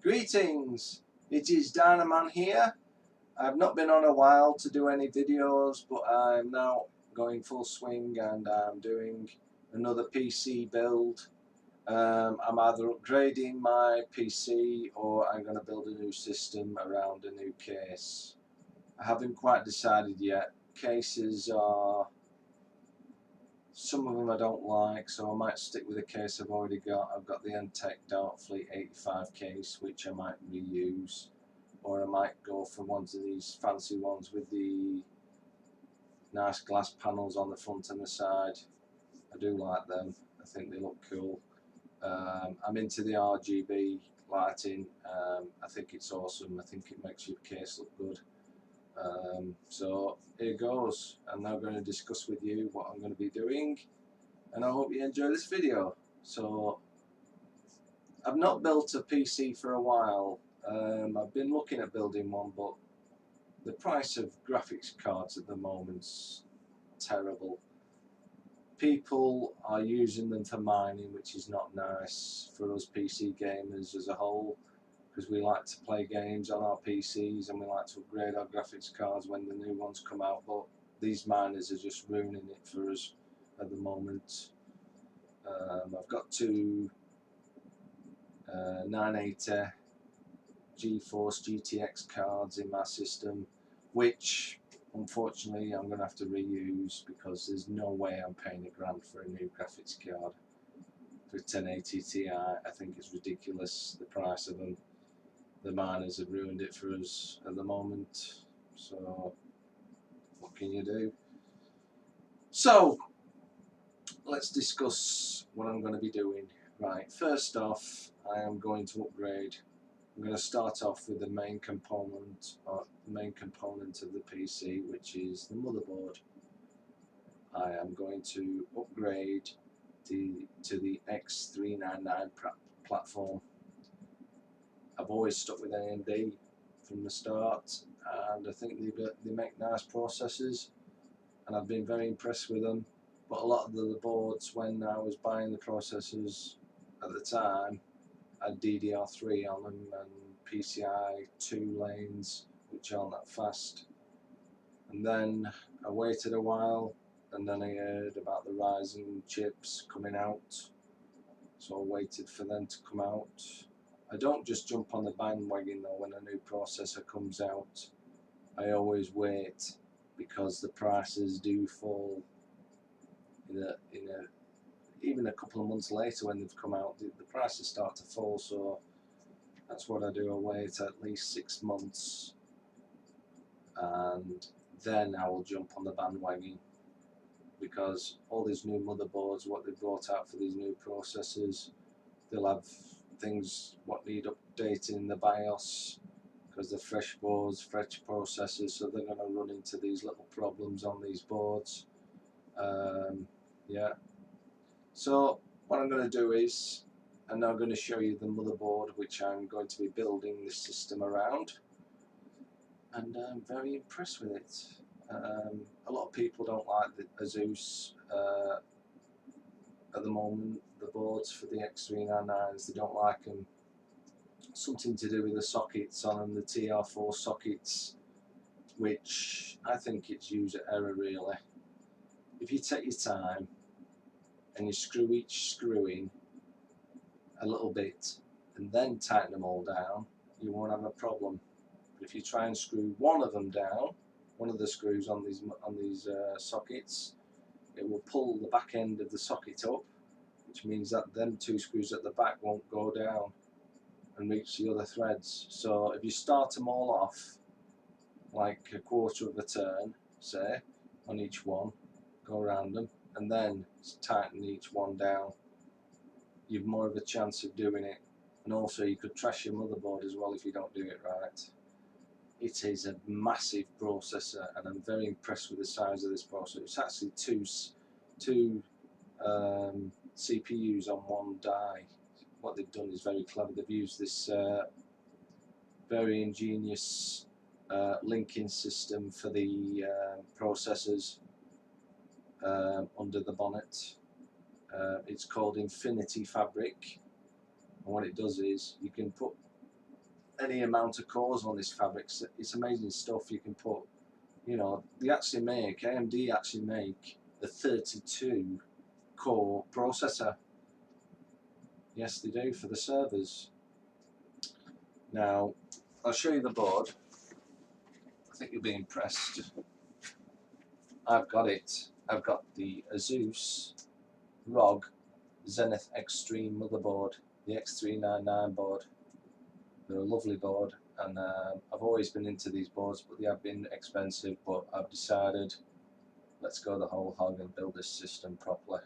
Greetings, it is Dynaman here. I've not been on a while to do any videos, but I'm now going full swing and I'm doing another PC build. I'm either upgrading my PC or I'm going to build a new system around a new case. I haven't quite decided yet. Cases are... some of them I don't like, so I might stick with the case I've already got. I've got the Entech Darkfleet 85 case, which I might reuse, or I might go for one of these fancy ones with the nice glass panels on the front and the side. I do like them. I think they look cool. I'm into the RGB lighting. I think it's awesome. I think it makes your case look good. So here goes. I'm now going to discuss with you what I'm going to be doing, and I hope you enjoy this video. So I've not built a PC for a while. I've been looking at building one, but the price of graphics cards at the moment's terrible. People are using them for mining, which is not nice for us PC gamers as a whole, because we like to play games on our PCs and we like to upgrade our graphics cards when the new ones come out, but these miners are just ruining it for us at the moment. I've got two 980 GeForce GTX cards in my system, which unfortunately I'm going to have to reuse because there's no way I'm paying £1,000 for a new graphics card for 1080 Ti. I think it's ridiculous, the price of them. The miners have ruined it for us at the moment, so what can you do? So let's discuss what I'm going to be doing. Right, first off, I am going to upgrade. I'm going to start off with the main component, or the main component of the PC, which is the motherboard. I am going to upgrade to the X399 platform. I've always stuck with AMD from the start, and I think they make nice processors, and I've been very impressed with them. But a lot of the boards, when I was buying the processors at the time, had DDR3 on them and PCI 2 lanes, which aren't that fast. And then I waited a while, and then I heard about the Ryzen chips coming out, so I waited for them to come out. I don't just jump on the bandwagon though when a new processor comes out. I always wait, because the prices do fall even a couple of months later when they've come out. The prices start to fall, so that's what I do. I wait at least 6 months, and then I will jump on the bandwagon, because all these new motherboards, what they've brought out for these new processors, they'll have things what need updating in the BIOS, because they're fresh boards, fresh processors, so they're going to run into these little problems on these boards. Yeah. So what I'm going to do is, I'm now going to show you the motherboard which I'm going to be building this system around, and I'm very impressed with it. A lot of people don't like the Asus at the moment, the boards for the X399s, they don't like them. Something to do with the sockets on them, the TR4 sockets, which I think it's user error really. If you take your time and you screw each screw in a little bit and then tighten them all down, you won't have a problem. But if you try and screw one of them down, one of the screws on these sockets, it will pull the back end of the socket up, which means that them two screws at the back won't go down and reach the other threads. So if you start them all off like a quarter of a turn, say, on each one, go around them, and then tighten each one down, you've more of a chance of doing it. And also you could trash your motherboard as well if you don't do it right. It is a massive processor, and I'm very impressed with the size of this processor. It's actually two CPUs on one die. What they've done is very clever. They've used this very ingenious linking system for the processors under the bonnet. It's called Infinity Fabric, and what it does is you can put any amount of cores on this fabric. It's amazing stuff you can put. You know, they actually make, AMD actually make a 32 core processor. Yes, they do, for the servers. Now, I'll show you the board. I think you'll be impressed. I've got it. I've got the Asus ROG Zenith Extreme motherboard, the X399 board. They're a lovely board, and I've always been into these boards, but they have been expensive. But I've decided, let's go the whole hog and build this system properly.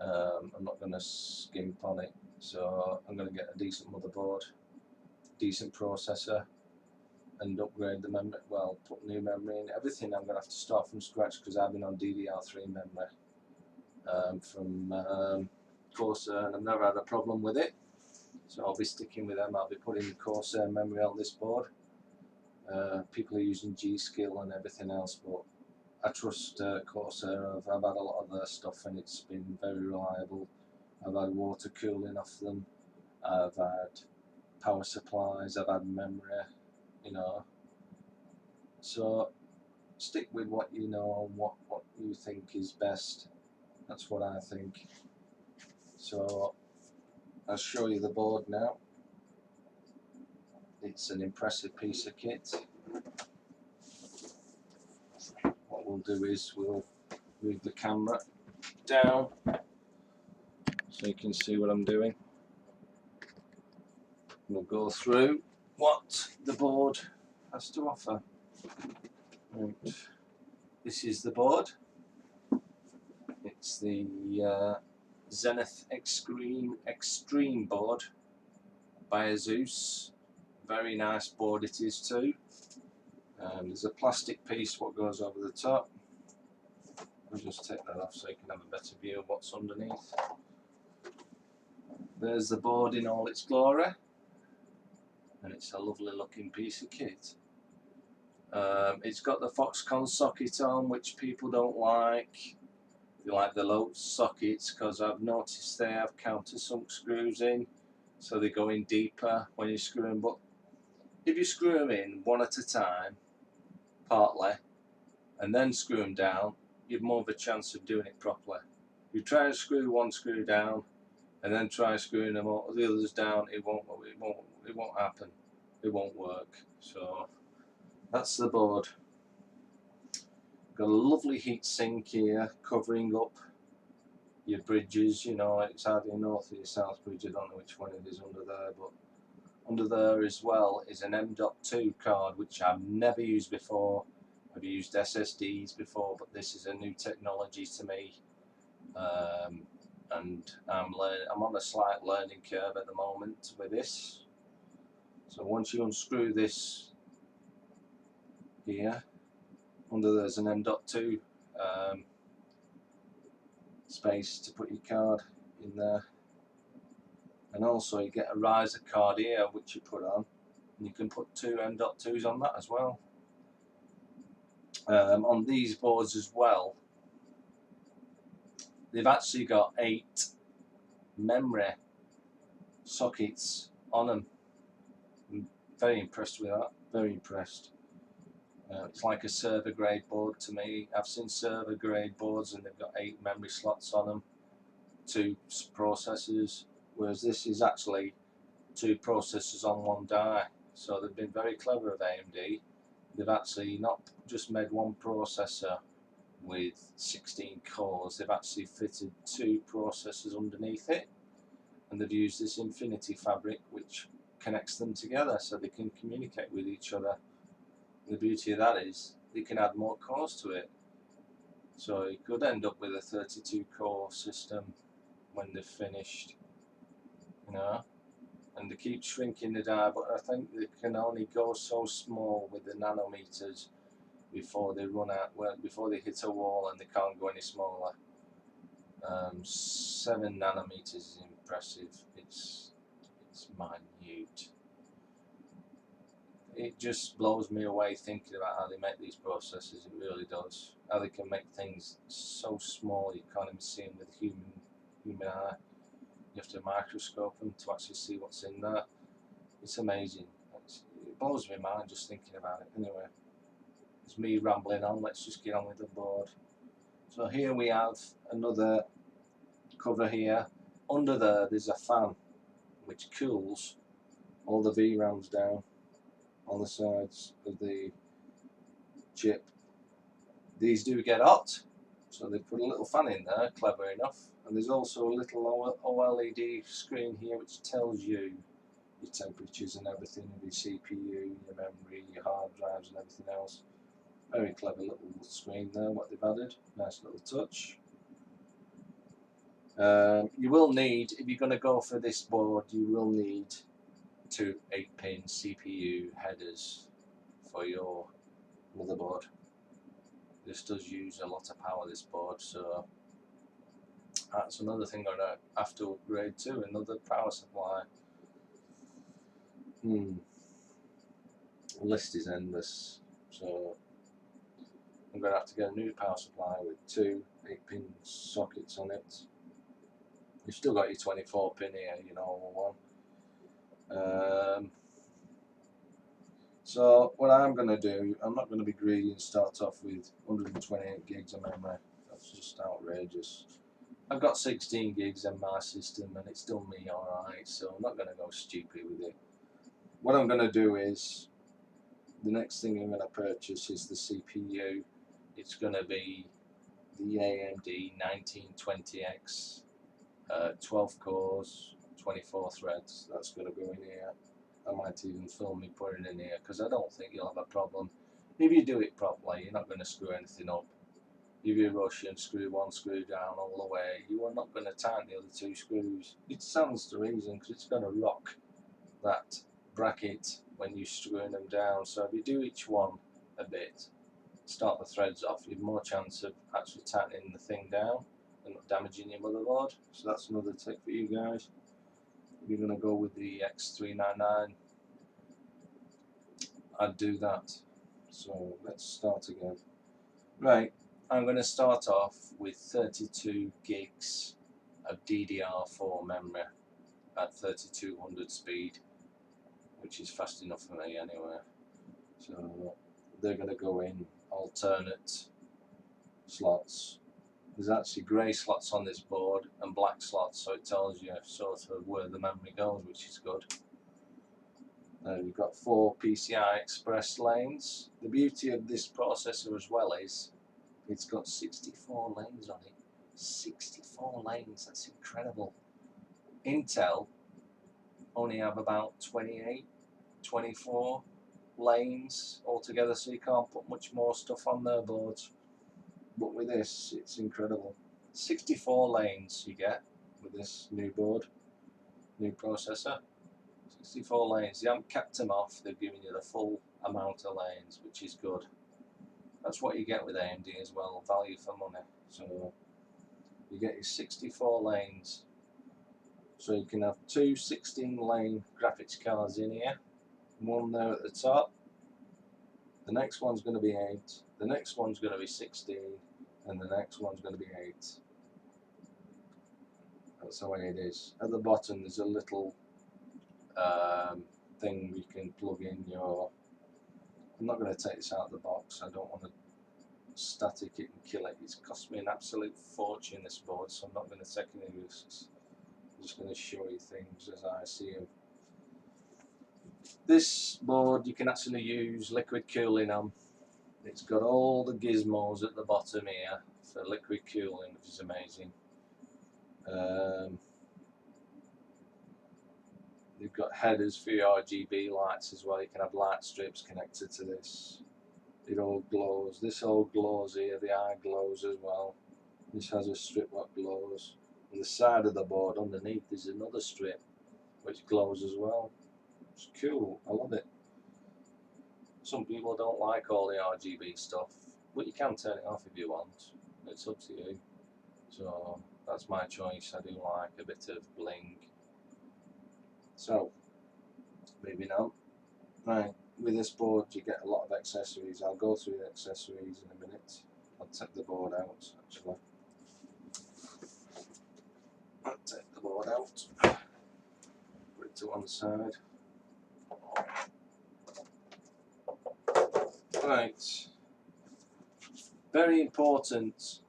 I'm not going to skimp on it, so I'm going to get a decent motherboard, decent processor, and upgrade the memory. Well, put new memory in. Everything I'm going to have to start from scratch because I've been on DDR3 memory from Corsair, and I've never had a problem with it. So I'll be sticking with them. I'll be putting the Corsair memory on this board. People are using G-Skill and everything else, but I trust Corsair. I've had a lot of their stuff and it's been very reliable. I've had water cooling off them. I've had power supplies. I've had memory, you know. So stick with what you know and what you think is best. That's what I think. So I'll show you the board now. It's an impressive piece of kit. What we'll do is we'll move the camera down so you can see what I'm doing. We'll go through what the board has to offer. Right. This is the board. It's the Zenith Extreme board by Asus. Very nice board it is too. There's a plastic piece what goes over the top. I'll just take that off so you can have a better view of what's underneath. There's the board in all its glory, and it's a lovely looking piece of kit. It's got the Foxconn socket on, which people don't like. They like the low sockets because I've noticed they have countersunk screws in, so they go in deeper when you screw them. But if you screw them in one at a time, partly, and then screw them down, you've more of a chance of doing it properly. If you try and screw one screw down and then try screwing them all, the others down, it won't happen. It won't work. So that's the board. Got a lovely heat sink here covering up your bridges. You know, it's either your north or your south bridge. I don't know which one it is under there, but under there as well is an M.2 card, which I've never used before. I've used SSDs before, but this is a new technology to me, and I'm on a slight learning curve at the moment with this. So once you unscrew this here, under there's an M.2 space to put your card in there, and also you get a riser card here which you put on, and you can put two M.2s on that as well. On these boards as well, they've actually got 8 memory sockets on them. I'm very impressed with that, very impressed. It's like a server grade board to me. I've seen server grade boards and they've got 8 memory slots on them, 2 processors, whereas this is actually 2 processors on 1 die. So they've been very clever of AMD. They've actually not just made one processor with 16 cores, they've actually fitted 2 processors underneath it, and they've used this infinity fabric which connects them together so they can communicate with each other. The beauty of that is they can add more cores to it, so you could end up with a 32 core system when they're finished, you know. And they keep shrinking the die, but I think they can only go so small with the nanometers before they run out, well, before they hit a wall, and they can't go any smaller. 7 nanometers is impressive. It's minute. It just blows me away thinking about how they make these processors. It really does. How they can make things so small you can't even see them with the human eye. You have to microscope them to actually see what's in there. It's amazing. blows my mind just thinking about it. Anyway, it's me rambling on. Let's just get on with the board. So here we have another cover here. Under there's a fan which cools all the VRAMs down on the sides of the chip. These do get hot, so they put a little fan in there, clever enough. And there's also a little OLED screen here which tells you your temperatures and everything of your CPU, your memory, your hard drives and everything else. Very clever little screen there, what they've added. Nice little touch. You will need, if you're going to go for this board, you will need 2 8-pin CPU headers for your motherboard. This does use a lot of power, this board, so that's another thing I'm going to have to upgrade to, another power supply. The list is endless, so I'm going to have to get a new power supply with 2 8-pin sockets on it. You've still got your 24-pin here, you know, one. So what I'm going to do, I'm not going to be greedy and start off with 128 gigs of memory. That's just outrageous. I've got 16 gigs in my system and it's done me alright, so I'm not going to go stupid with it. What I'm going to do is, the next thing I'm going to purchase is the CPU. It's going to be the AMD 1920X, 12 cores, 24 threads. That's going to go in here. I might even film me putting it in here because I don't think you'll have a problem. If you do it properly, you're not going to screw anything up. If you rush and screw one screw down all the way, you are not going to tighten the other 2 screws. It stands to reason because it's going to rock that bracket when you're screwing them down. So if you do each one a bit, start the threads off, you have more chance of actually tightening the thing down and not damaging your motherboard. So that's another tip for you guys. If you're going to go with the X399, I'd do that. So let's start again. Right, I'm going to start off with 32 gigs of DDR4 memory at 3200 speed, which is fast enough for me anyway. So they're going to go in alternate slots. There's actually grey slots on this board and black slots, so it tells you sort of where the memory goes, which is good. You've got 4 PCI Express lanes. The beauty of this processor as well is it's got 64 lanes on it. 64 lanes, that's incredible. Intel only have about 28, 24 lanes altogether, so you can't put much more stuff on their boards. But with this, it's incredible. 64 lanes you get with this new board, new processor. 64 lanes. They haven't capped them off, they've given you the full amount of lanes, which is good. That's what you get with AMD as well, value for money. So you get your 64 lanes. So you can have 2 16-lane graphics cards in here, one there at the top. The next one's going to be 8, the next one's going to be 16, and the next one's going to be 8. That's the way it is. At the bottom there's a little thing you can plug in your... I'm not going to take this out of the box, I don't want to static it and kill it. It's cost me an absolute fortune, this board, so I'm not going to take any risks. I'm just going to show you things as I see them. This board you can actually use liquid cooling on. It's got all the gizmos at the bottom here for liquid cooling, which is amazing. You've got headers for your RGB lights as well. You can have light strips connected to this. It all glows. This all glows here. The eye glows as well. This has a strip that glows. On the side of the board underneath there's another strip which glows as well. It's cool. I love it. Some people don't like all the RGB stuff, but you can turn it off if you want. It's up to you. So that's my choice. I do like a bit of bling. So, moving on. Right, with this board you get a lot of accessories. I'll go through the accessories in a minute. I'll take the board out actually. I'll take the board out. Put it to one side. Right. Very important.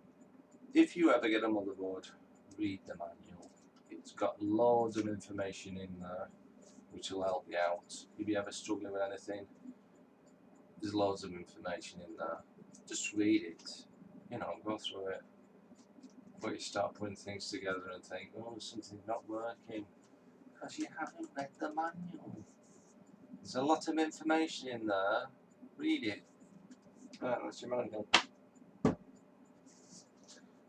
If you ever get a motherboard, read the manual. It's got loads of information in there which will help you out. If you're ever struggling with anything, there's loads of information in there. Just read it, you know, go through it. But you start putting things together and think, oh, something's not working, because you haven't read the manual. There's a lot of information in there. Read it. Right, that's your manual.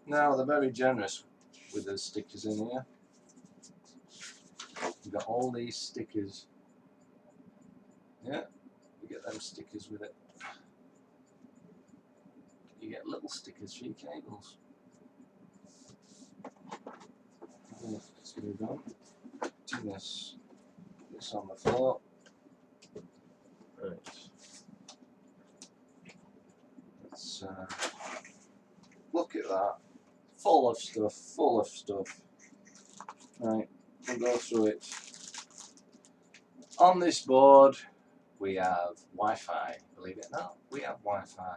Now they're very generous with the stickers in here. You've got all these stickers. Yeah, you get them stickers with it. You get little stickers for your cables. Let's move on to this. This on the floor. Right. Let's look at that. Full of stuff, full of stuff. Right, we'll go through it. On this board we have Wi-Fi. Believe it or not, we have Wi-Fi.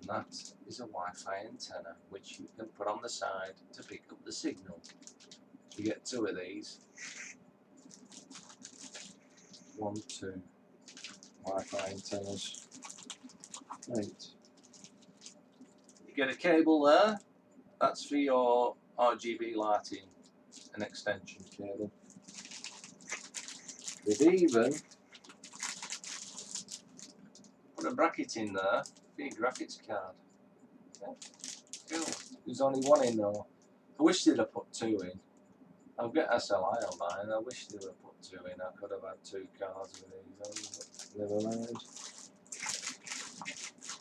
And that is a Wi-Fi antenna which you can put on the side to pick up the signal. You get two of these. 1, 2 Wi-Fi antennas. Right. You get a cable there. That's for your RGB lighting, an extension cable. They've even put a bracket in there for your graphics card. Yeah. Cool. There's only one in though. I wish they'd have put two in. I've got SLI on mine. I wish they would have put two in. I could have had two cards with these on, but never mind.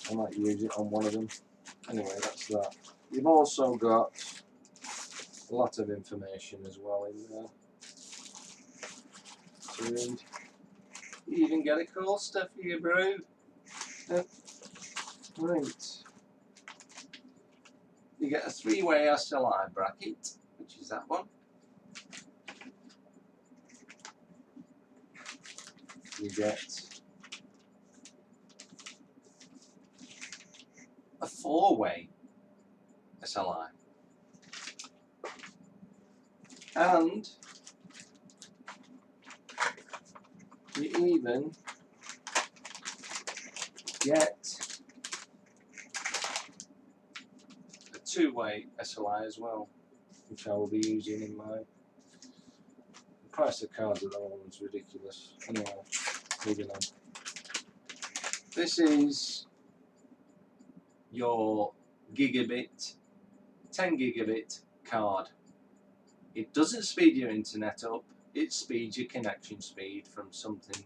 I might use it on one of them. Anyway, that's that. You've also got a lot of information as well in there to read. You even get a cool stuff for your brew. Right. You get a 3-way SLI bracket, which is that one. You get a 4-way SLI. And you even get a 2-way SLI as well, which I will be using in mine. The price of cards at the moment is ridiculous. Anyway, moving on. This is your gigabit, 10 gigabit card. It doesn't speed your internet up, it speeds your connection speed from something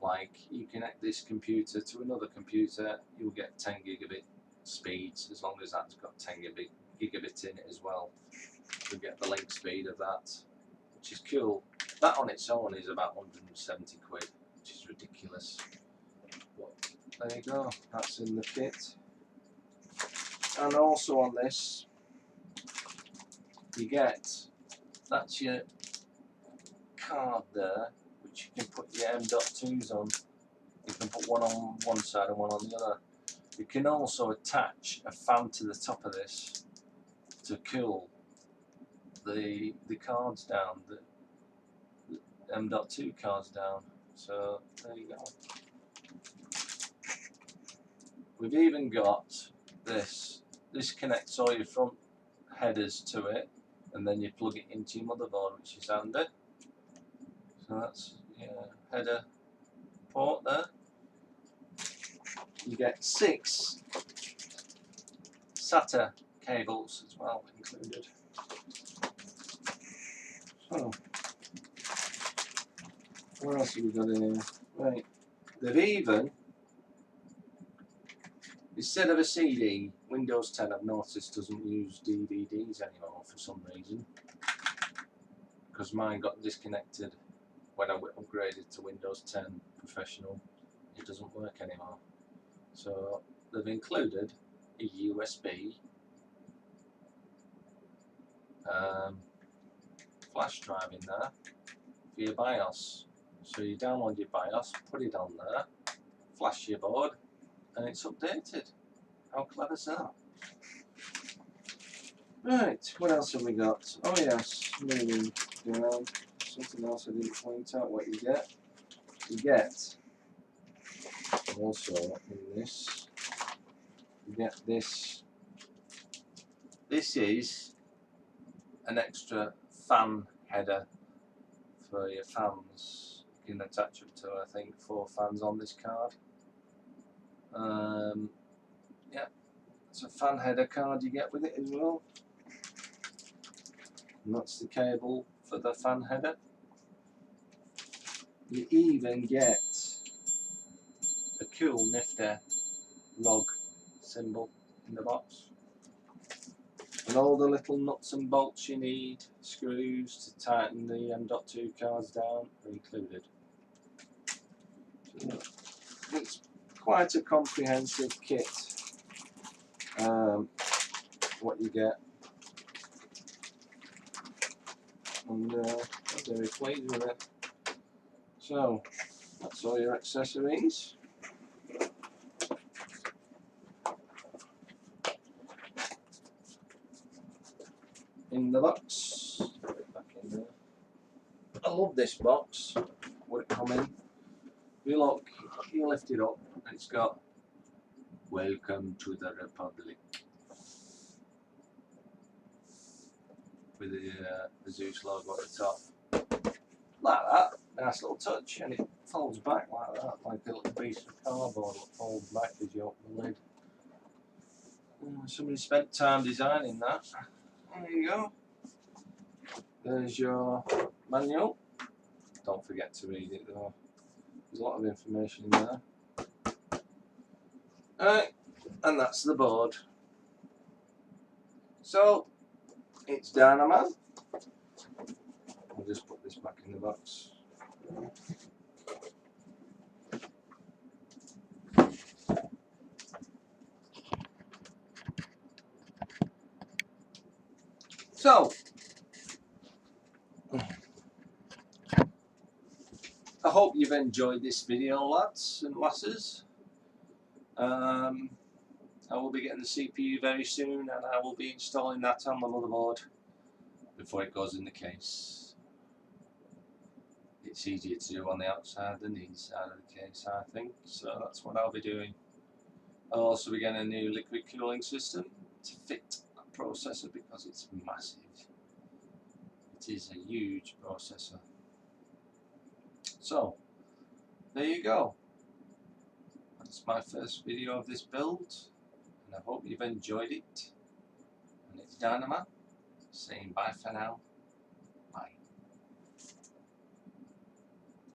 like you connect this computer to another computer, you'll get 10 gigabit speeds as long as that's got 10 gigabit in it as well. You'll get the link speed of that, which is cool. That on its own is about 170 quid, which is ridiculous. But there you go, that's in the kit. And also on this, you get, that's your card there, which you can put your M.2s on. You can put one on one side and one on the other. You can also attach a fan to the top of this to cool the cards down, the M.2 cards down. So there you go. We've even got this. This connects all your front headers to it, and then you plug it into your motherboard, which is handy. So that's your header port there. You get 6 SATA cables as well included. So, what else have we got in here? Right, they've even, instead of a CD, Windows 10 I've noticed doesn't use DVDs anymore for some reason, because mine got disconnected when I upgraded to Windows 10 Professional. It doesn't work anymore. So they've included a USB flash drive in there for your BIOS. So you download your BIOS, put it on there, flash your board and it's updated. How clever is that? Right, what else have we got? Oh yes, moving down. Something else I didn't point out what you get. You get also in this, you get this. This is an extra fan header for your fans. You can attach up to, I think, 4 fans on this card. Yeah, it's a fan header card you get with it as well. And that's the cable for the fan header. You even get a cool nifty log symbol in the box. And all the little nuts and bolts you need, screws to tighten the M.2 cards down, are included. So it's quite a comprehensive kit, what you get. And I'm very pleased with it. So that's all your accessories. In the box, put it back in there. I love this box. What it come in. If you look, you lift it up, and it's got "Welcome to the Republic" with the Zeus logo at the top. Like that, nice little touch, and it folds back like that, like a little piece of cardboard that folds back as you open the lid. Somebody spent time designing that. There you go. There's your manual. Don't forget to read it though. There's a lot of information in there. Alright, and that's the board. So, it's Dynaman. I'll just put this back in the box. So, I hope you've enjoyed this video, lads and lasses. I will be getting the CPU very soon, and I will be installing that on the motherboard before it goes in the case. It's easier to do on the outside than the inside of the case, I think, so that's what I'll be doing. I'll also be getting a new liquid cooling system to fit that processor because it's massive. It is a huge processor. So, there you go. That's my first video of this build, and I hope you've enjoyed it. And it's Dynaman saying bye for now.